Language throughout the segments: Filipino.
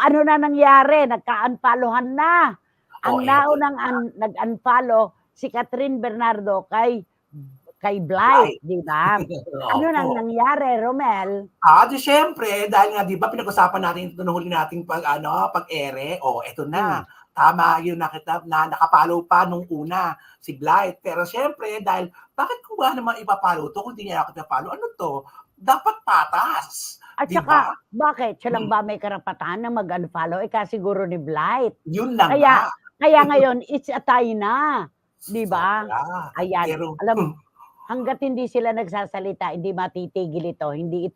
ano na nangyari, nagka-unfollowan na. Ang Oh, eto naunang na. nag-unfollow si Catherine Bernardo kay Blythe, Right. di ba? Ano nang Opo. nangyari, Romel? Di siyempre dahil nga 'di ba pinag-usapan natin ito nung huli nating pag-ere, eto Hmm. na. Tama yung na naka-follow pa nung una si Blythe. Pero siyempre dahil bakit ko ba naman ipa-follow 'to kung di niya ako pina-follow, ano 'to? Dapat patas, At 'di saka ba? bakit siya lang Hmm, ba may karapatan na mag-unfollow, siguro ni Blythe. yun na nga. Kaya kaya ngayon it's a tie na, 'di ba? Sobra. Ayan, Pero hangga't hindi sila nagsasalita, hindi matitigil ito. Hindi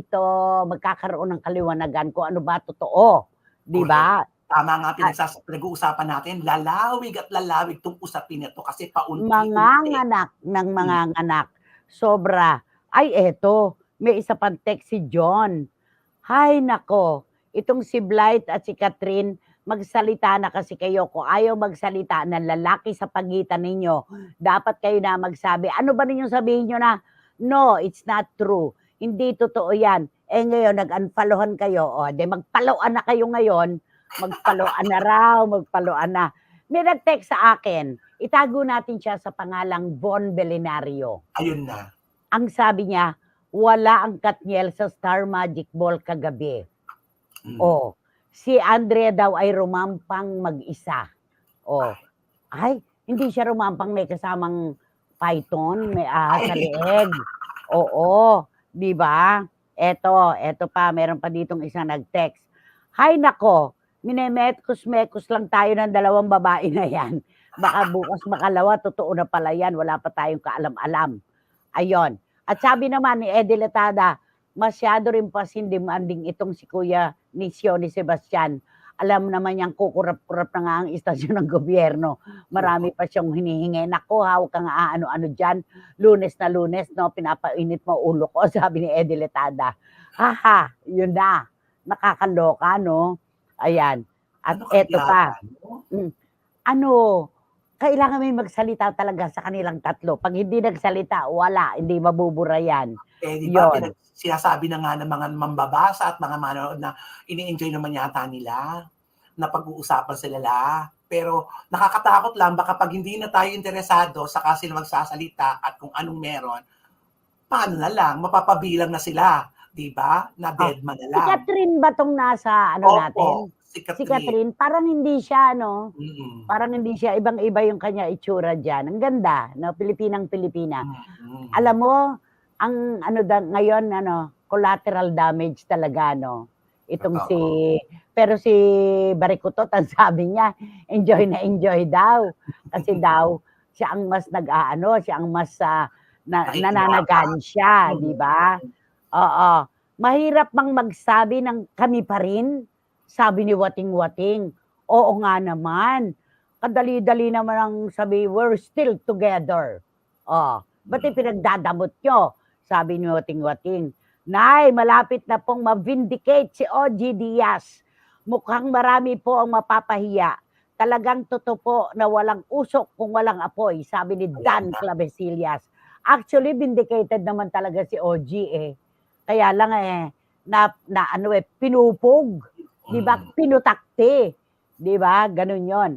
ito magkakaroon ng kaliwanagan kung ano ba totoo, 'di correct. ba? Tama nga At pinag-uusapan natin, lalawig at lalawig 'tong usapin na 'to kasi paunti-unti. manganganak ng Hmm, manganganak, sobra. Ay eto, may isa pang text si John. Hay nako, itong si Blythe at si Catherine, magsalita na kasi kayo. Kung ayaw magsalita ng lalaki sa pagitan ninyo, dapat kayo na magsabi. Ano ba ninyong sabihin nyo na, no, it's not true. Hindi totoo yan. Ngayon, nag-unfollowan kayo. De magpaluan na kayo ngayon. Magpaluan na raw, magpaluan na. May nag-text sa akin, itago natin siya sa pangalang Von Belenario. ayun na. Ang sabi niya, wala ang Katniel sa Star Magic Ball kagabi. Hmm, Oh, si Andrea daw ay rumampang mag-isa. Oh, ay, ay, hindi siya rumampang, may kasamang python, may ahas sa ay, leeg. Oo, 'di ba? Eto pa, meron pa ditong isang nag-text. Hay nako, minemekos-mekos lang tayo ng dalawang babae na 'yan. Baka bukas makalawa, totoo na pala 'yan, wala pa tayong kaalam-alam. Ayon. At sabi naman ni Eddie Latada, masyado rin demanding itong si Kuya Nisio ni Sebastian. Alam naman niyang kukurap-kurap na nga ang istasyon ng gobyerno. Marami pa siyang hinihingi. Nako, hawak ka nga ano-ano dyan. Lunes na lunes, no? Pinapainit mo ulo ko, sabi ni Eddie Letada. Haha, yun na. Nakakaloka, no? Ayan. At ano eto kaya pa. yan 'no? Ano, kailangan may magsalita talaga sa kanilang tatlo. Pag hindi nagsalita, wala, hindi mabubura yan. 'Di ba Yon. sinasabi na nga ng mga mambabasa at mga manonood na ini-enjoy naman yata nila na pag-uusapan sila. Pero nakakatakot lang baka 'pag hindi na tayo interesado saka sila magsasalita at kung anong meron, paano na lang, mapapabilang na sila, 'di ba, na Ah, deadma na si lang. Catherine ba 'tong nasa ano Opo, natin? si Si Catherine. Catherine, parang hindi siya, no? Mm, Parang hindi siya, ibang-iba yung kanya itsura diyan. Ang ganda, no? Pilipinang-Pilipina. mm. Alam mo, ang ano ngayon, collateral damage talaga, no? Itong si, Totoo. pero si Barikutot, ang sabi niya, enjoy na enjoy daw. Kasi daw, siya ang mas siya ang mas Nakikiyabang. nananagan siya, di Mm. ba? Oo. Mahirap bang magsabi ng kami pa rin? Sabi ni Wating-Wating. Oo nga naman. Kadali-dali naman ang sabi, we're still together. Oh, ba't pinagdadamot nyo? Sabi ni Wating-Wating. Nay, malapit na pong ma-vindicate si OG Diaz. Mukhang marami po ang mapapahiya. Talagang totoo po na walang usok kung walang apoy, sabi ni Ayan Dan na. Clavesillas. Actually, vindicated naman talaga si OG eh. Kaya lang pinupog. Di ba? Mm. Pinutakti. Di ba? Ganun yon.